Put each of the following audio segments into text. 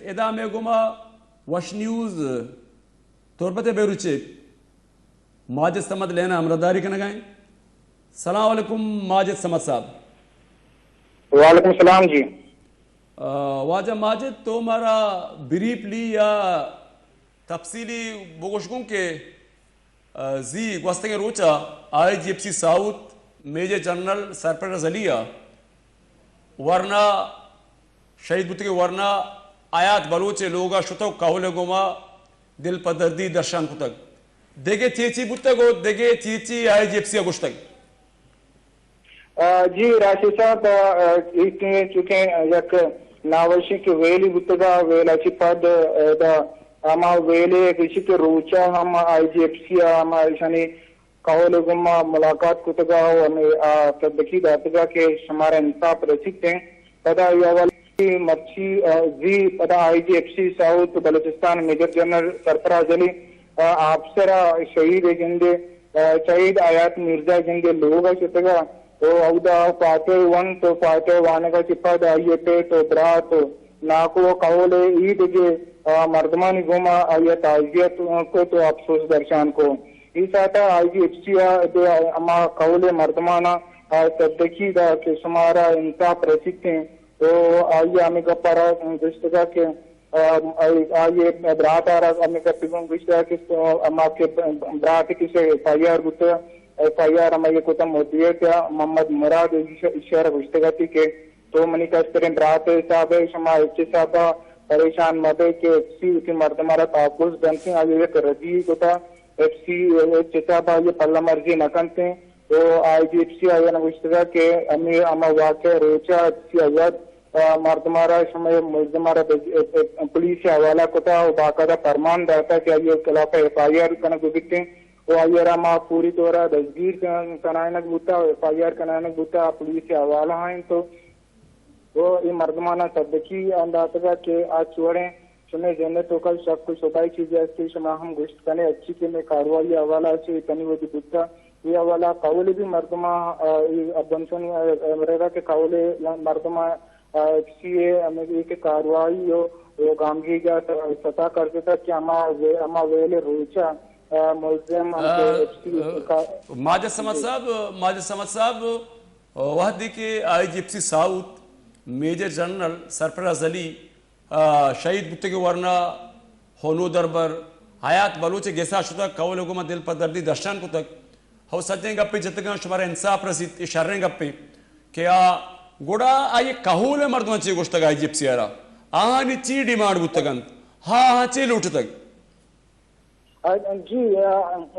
एदा में गुमा वश न्यूज़ तुरबत बेरुचे माजिद समद लेना अमरदारी के नगाएं। सलाम वालेकुम माजिद समद साहब। वालेकुम सलाम जी। वाजा माजिद तो हमारा ब्रीफली या तफसीली बोगोशगुं के जी gwastinge rocha IGFC south major general Sarfaraz अलिया वरना शहीद बुत के वरना आयात बलोचे लोगा शुतो काहुले गोमा दिल पदर्दी दर्शन कुतक देगे चीची बुतगो देगे चीची IGFC अगुश्तक जी राशि साहब इसके चुके यक नावशी के वेली बुतगा वेलाची पद दा आमा वेले किसी के रोचा हम IGFC आमा शनि काहुले गोमा मुलाकात कुतगा और तदकी दातगा के हमारा इंसाफ रचित हैं पदा यावाली मच्छी जी पदा IGFC south Balochistan major general Sarfaraz Ali अफसरा शहीद जिंदे शहीद आयात मिर्जा जिंदे लोग चितगा तो औदा पाते वन तो पाते वाने का चिपा दाइए पे तो ब्रा तो नाको काहुले ईद के मर्दमानी गोमा आया ताजियत को तो अफसोस दर्शान को इस आता IGFC अमा काहुले मर्दमाना तदकी दा के समारा इंसाफ रचित हैं तो आइए हमें का पारा गुश्तगा के आइए ब्रात आ रहा हमें का पिगुं गुश्तगा के अमा के ब्रात किसे FIR गुते FIR हमें को तम होती है क्या मोहम्मद मुराद इशारा गुश्तगा थी के तो मनी का तरह ब्रात साहब शमा FC साहब परेशान मदे के FC की मर्दमारा ताकुस बनते आइए एक रजी गुता FC साहब ये पल्ला मर्जी नकनते तो IGFC आया ना गुश्तगा के अमी अमा वाक़े रोचा FC अवध मर्दमारा समय मुल्ज़मारा पुलिस हवाला कोता बाकायदा फरमान दाता कि ये खिलाफ FIR कना गुबिते वो आयर मा पूरी तौर दस्तगीर कनायनक बुता FIR कनायनक बुता पुलिस हवाला हैं तो वो ये मर्दमाना तदकी अंदाज़ा के आज छोड़े सुने जने तो कल सब कुछ सुबाई चीजें ऐसी शमा हम गुश्त कने अच्छी के में कार्रवाई हवाला से तनी वो जो बुता ये हवाला कावले भी मर्दमा अबंसन मरेगा के कावले मर्दमा किसी अमेरिकी के कार्रवाई यो गांधी का सता करते था कि अमा वेले रोचा मुल्ज़िम माजिद समद साहब वह देखिए IGFC south major general Sarfaraz Ali शहीद बुत के वरना होनो दरबर हयात बलूचे गेसा शुदा कावले गोमा दिल पर दर्दी दर्शन को तक हो सच्चे गप्पे जितने शुमारा इंसाफ रसीद इशारे गप्पे क्या गोड़ा आये काहुले मर्दमा चे गोश्त IGFC आरा आनी ची डिमांड बुतगन हाँ चे लूट तक जी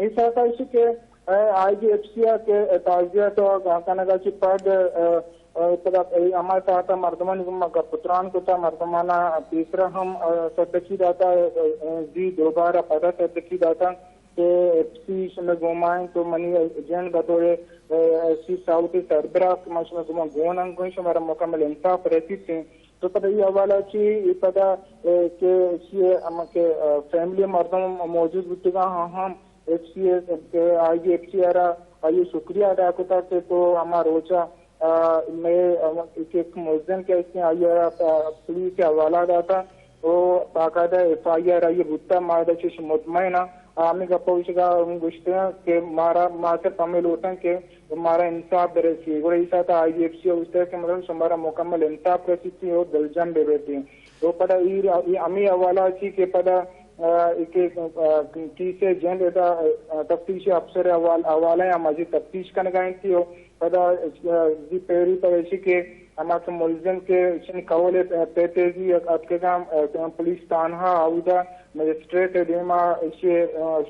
ऐसा था इसी के IGFC के ताजिया तो गाना ची पद हमारे साथ मर्दमान का पुत्रान को था मर्दमाना तीसरा हम सदकी दाता जी दोबारा पदा सदकी दाता के FC में घुमाएं तो मनी जन बतौरे FC साउथ सरबरा मशमे घुमा गोन अंगों से हमारा मुकम्मल इंसाफ रहती थी तो पता ये हवाला ची पता के ये हम के फैमिली मर्दम मौजूद बुतगा हम FC के IGFC आरा ये शुक्रिया अदा करता थे तो हमारा रोचा मैं एक मुल्ज़िम के इसमें आया पुलिस के हवाला दाता वो बाकायदा FIR ये बुत्ता मारदा चीज़ मुतमईना आमी का पहुँचेगा गुश्तियाँ के मारा मासे पमेल होता के हमारा इंसाफ दरसी वो ऐसा था IGFC उस तरह के मतलब हमारा मुकम्मल इंसाफ रसी थी और दलजम दे रही थी तो पता ये अमी हवाला ची के पता के किसे जन देता तफ्तीश अफसर हवाला या मजीद तफ्तीश करने गई थी पता जी पेरी पर ऐसी के हमारे मुल्ज़िम के इन कवले पेते जी आपके काम पुलिस तानहा आउदा मजिस्ट्रेट डेमा इसे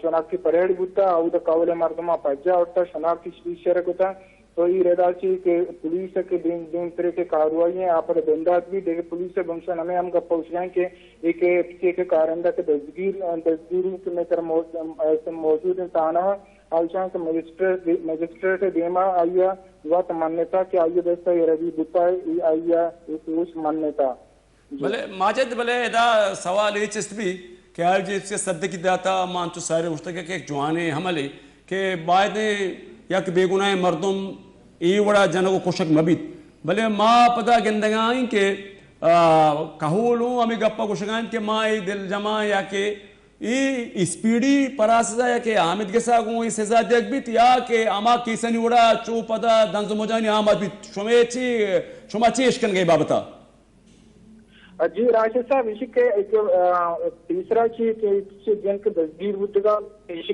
शनाख्ती परेड बुता आउदा कवले मर्दमा पज्जा उठता शनाख्ती इशारे कुता तो ये रेदाची के पुलिस के दिन तरह के कार्रवाई हैं आप बंदात भी देखे पुलिस से बंशन हमें हम कब पहुँच जाएं कि एक FC के कारंदा के दस्तगीर में कर मौजूद ताना आलचान के मजिस्ट्रेट देमा आइया वत मान्यता कि आइए दोस्तों ये रवि बुता आइया उस मान्यता भले माजिद भले एदा सवाल ये चीज भी कि IGFC सदकी दाता मानचो सारे मुस्तके के जवाने हमले के बाद या कि बेगुनाह मर्दम ई वड़ा जन को कोशक मबित भले माँ पता गिंदगाई के कहूलू हमें गप्पा कुशगान के माँ दिल जमा या के ई स्पीडी परासदा या के आमिद के सागु ई सजा देख बित या के आमा किसनी उड़ा चोपदा दंजो मजानी आमद बित शुमाची इश्कन गई बाबता जी राशि साहब इसी के एक तीसरा चीज के जन के तस्वीर बुद्ध इसी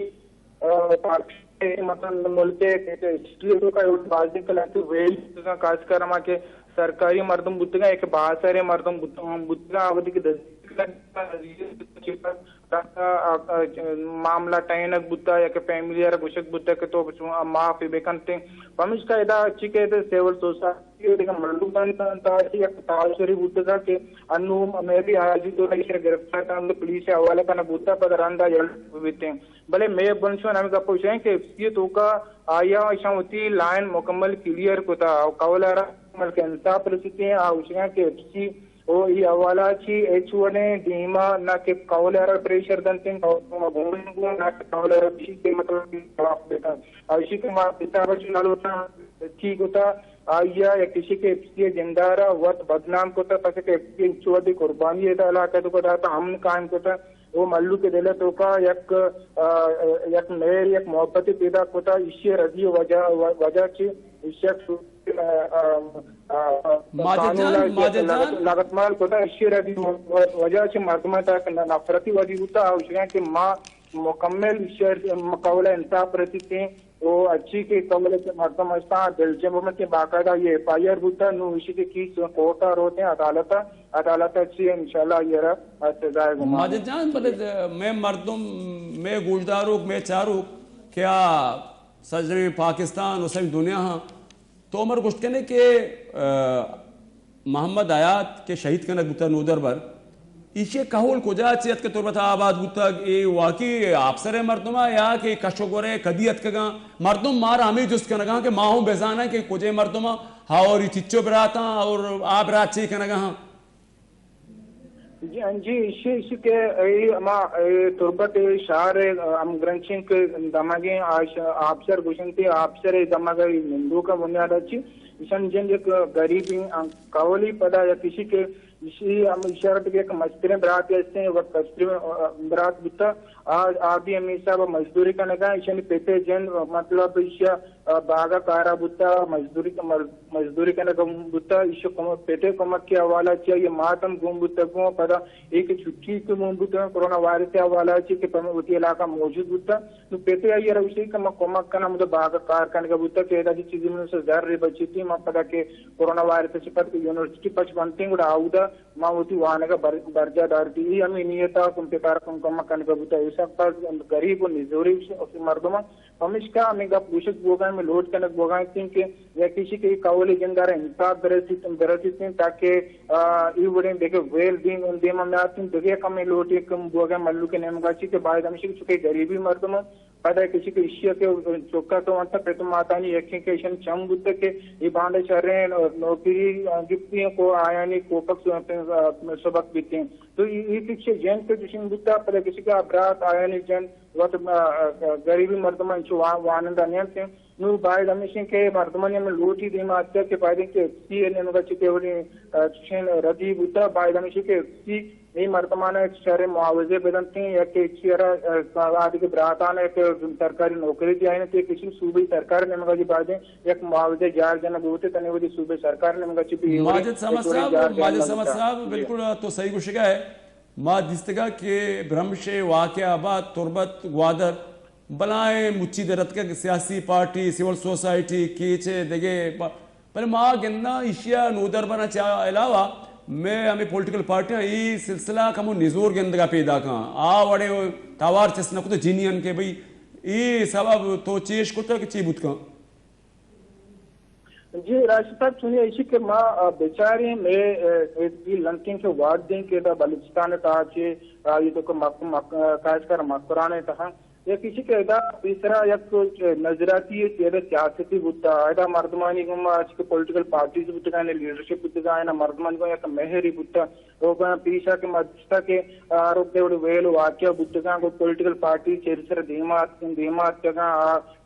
मतलब मुल्के इसलिए का बाजी कलाते वेल का खासकर हमारे के सरकारी मर्दम बुद्ध का एक बहुत सारे मर्दम बुद्ध का अवधि के मामला टाइनक बुद्धा या फैमिली गुशक बुद्ध के तो माफ बेकंते पमिश का इदा अच्छी के सेवल सोसाइटी मल्लू तालश्वरी बुद्ध का के अनु मैं भी आज तो गिरफ्तार का पुलिस हवाले का बुद्धा पदरांदा बीते भले मैं बनशो नाम का पूछे कि ये तो का आया होती लाइन मुकम्मल क्लियर को था कवलारा के अंसा परिस्थिति है के ओ ಈ ಅವಲಾಚಿ ಹೆಚ್ಚುವನೆ ಧೀಮಾ ನಾಕೆ ಕೌಲರ ಪ್ರೆಷರ್ ದಂತೆ ಭೂಮಿಗೂ ನಾಕೆ ಕೌಲರ ವಿಷಯಕ್ಕೆ मतलब जवाब देता इसी के बाद पिता चुनाव ठीक होता आया या किसी के एफसी जिंदारा वत बदनाम को था पसे के एफसी चुवदी कुर्बानी है ताला का तो था हम कायम को था वो मल्लू के दिले तो का एक मेर एक मोहब्बत पैदा होता इसी रजी वजह की इसी लागतमाल होता इसी रजी वजह से मर्दमा तक नफरती वजी होता है कि माँ मुकम्मल मुकाबला इंसाफ रहती थी वो अच्छी के कमले से मर्दमस्ता बेल्जियम में के बाकायदा ये FIR होता नो इसी के की कोर्ट होते हैं अदालत अच्छी है इंशाल्लाह ये रहा सजाए माजिद जान बले मैं मर्दम मैं गुलदारू मैं चारू क्या सजरी पाकिस्तान उस दुनिया तो उमर गुश्त कहने के मोहम्मद आयात के शहीद कनक बुता नूदर बर इसे कहूल कुजा चियत के तौर पर आबाद बुता ये वाकई अफसर मर्दमा या कि कशोगोरे कदियत का मर्दम मार हमें जुस्त कनगा के माहू बेजाना के कुजे मर्दमा हाँ और चिच्चो बराता और आप रात ची कनगा जी इसी के अमा तुर्बत शार हम ग्रंथिंग के दमागे अफसर गुशंती अफसर दमागे हिंदू का बुनियाद अच्छी ईशन जन एक गरीबी कवली पदा या किसी के इसी हम इशारत के एक मजदूरी बरात ऐसे हैं वक्त मजदूरी बरात बुता आज आदि हमेशा वो मजदूरी का नगा ईशन पेटे जन मतलब ईशा बागा कारा बुता मजदूरी का नगा बुता ईशो पेटे कमक के हवाला चाहिए मातम गुम बुता को पता एक छुट्टी के मुंह बुता कोरोना वायरस के हवाला चाहिए कि पमे उती इलाका मौजूद बुता तो पेटे आई रहा उसी का कमक का नाम तो बागा कार का नगा बुता के ऐसी चीजें में से ज़र रे बची थी माँ पता के कोरोना वायरस से पता यूनिवर्सिटी पच बनते हैं आउदा माँ होती वहाँ का बर्जा दारती हम नियता कुंपे कारकम कम करने का बुता ऐसा पर गरीब और निजोरी मर्दमा हमेश का हमें का पूछक बोगा में लोड कनक बोगा कि या किसी के कावली जंगार इंसाफ बरसित ताकि ये बड़े देखे वेल दिन उन देमा में आती देखे कम लोट एक बोगा मल्लू के नेम गाची के बाद हमेशा चुके गरीबी मर्दमा पता किसी के इश्य के चौका तो मतलब प्रथम माता ने एक के शन चम बुद्ध के ये बांधे चर्रे नौकरी गिफ्टियों को आयानी कोपक सबक बीते हैं तो ये पीछे जैन के जिसमें बुद्धा पता किसी का अपराध आयानी जैन वत गरीबी मर्दमा इंचो वानंद अन्य थे नु बाय रमेशन के मर्दमन में लोटी दे मात्या के फायदे के सी ने मगा चिते वडी चेन रदी बुद्धा बाय रमेश के सी नहीं मर्दमान शहर मुआवजे बदलते हैं या कि आदि के बरातान एक सरकारी नौकरी दी आई किसी सूबे सरकार ने मगा जी बाजे एक मुआवजे जार जन बोते तने वो सूबे सरकार ने मगा चिपी माजिद समझ साहब बिल्कुल तो सही गुशिका है मां दिस्तगा के ब्रह्मशे वाकयाबाद तुर्बत ग्वादर बनाए मुच्ची दरत के सियासी पार्टी सिविल सोसाइटी कीचे देगे पर मां गन्ना इशिया नूदर बना चाह अलावा मैं हमें पॉलिटिकल पार्टियां ये सिलसिला कमो निजोर गंदगा पैदा का आ वड़े तावार चेस न को जीनियन के भाई ये सबब तो चेश को तो चीबुत का जी राष्ट्रपति सुनिए इसी के माँ बेचारे में लंकिंग के वार्ड दें के बलूचिस्तान ताचे ये तो खासकर मकराने तहा या किसी के इदा तीसरा या कुछ नजराती है सियासती बुद्धा इदा मर्दमानी को आज के पॉलिटिकल पार्टीज बुद्धा ने लीडरशिप बुद्धा है ना मर्दमानी को या मेहरी बुद्धा रोगा पीछा के मध्यस्थता के आरोप दे वेल वाक्य बुद्धा को पॉलिटिकल पार्टी चरित्र धीमा जगह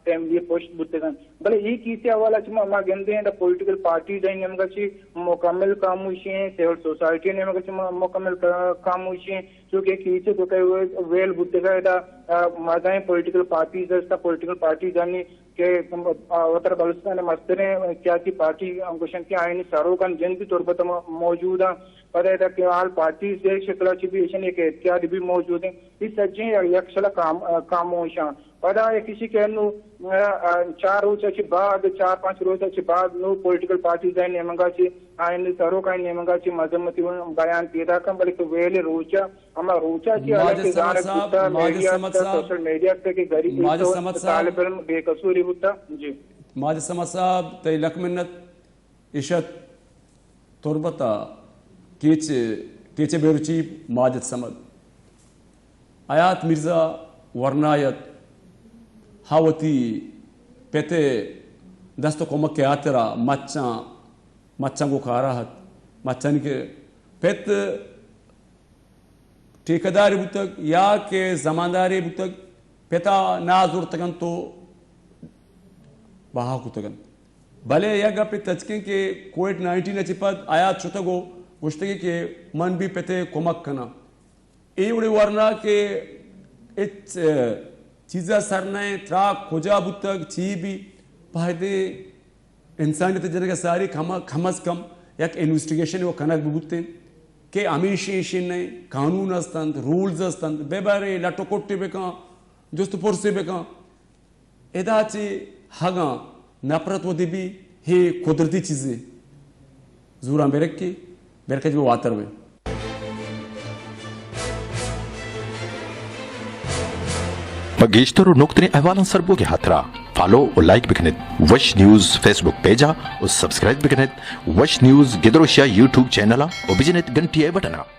ये पोस्ट बुतगन भले ये किसी हवाला च मा गंदे हैं पॉलिटिकल पार्टीज हैं नेमका ची मुकम्मल खामोशी हैं सिविल सोसाइटी नेमका ची मुकम्मल खामोशी हैं क्योंकि किसी तो कई वेल बुतगा एदा मजाएं पॉलिटिकल पार्टीज है पॉलिटिकल पार्टी जानी के उत्तर बलुचिस्तान मस्तरे क्या की पार्टी अंकुशन की आयनी सारों जन की तौर पर मौजूद है पर एदा के हाल पार्टी से शिकला ची भी एक इत्याद भी मौजूद है इस सज्जे यक्षला खामोशा पदा किसी के 4 रोज बाद 4-5 रोज बाद नो पॉलिटिकल पार्टी जाए नेमंगाची आयन सरो का नेमंगाची मजम्मती बयान पैदा कम बल्कि वेले रोचा हम रोचा की अलग सोशल मीडिया पे के गरीब तालिब इल्म बेकसूरी बुता जी माज समद साहब तई लक मिन्नत इशत तुरबता केचे बेरुची माजद समद आयात मिर्जा वरनायत हावती पेते दस्तो कोमक के आतरा मच्चा को खाराहत मच्चन के पेत ठेकेदारी बुतक या के जमानदारी बुतक पेता नाजुर तगन तो बहा कुतगन भले या गपे तचके के कोविड-19 चिपद आयात छुतगो गुश्तगी के मन भी पेते कोमक कना ए उड़े वरना के इच चीज़ा सरने त्रा खोजा बुतक ची भी फायदे इंसानियत जन के सारी खमस कम एक इन्वेस्टिगेशन वो कनक बुते के हमेशा ने कानून असतंत रूल्स असतंत बेबारे लाटो कोट्टे बेका जोस्त पोरसे बेका एदाची हगा नफरत वो दिबी हे कुदरती चीजें जूरा बेरकी बेरके जो वातर में बगेश्तर और नुक्तने अहवालन सरबो के हाथरा फॉलो और लाइक बिकनेत वश न्यूज फेसबुक पेजा और सब्सक्राइब बिकनेत वश न्यूज गिदरोशिया यूट्यूब चैनल और बिजनेत घंटी बटना।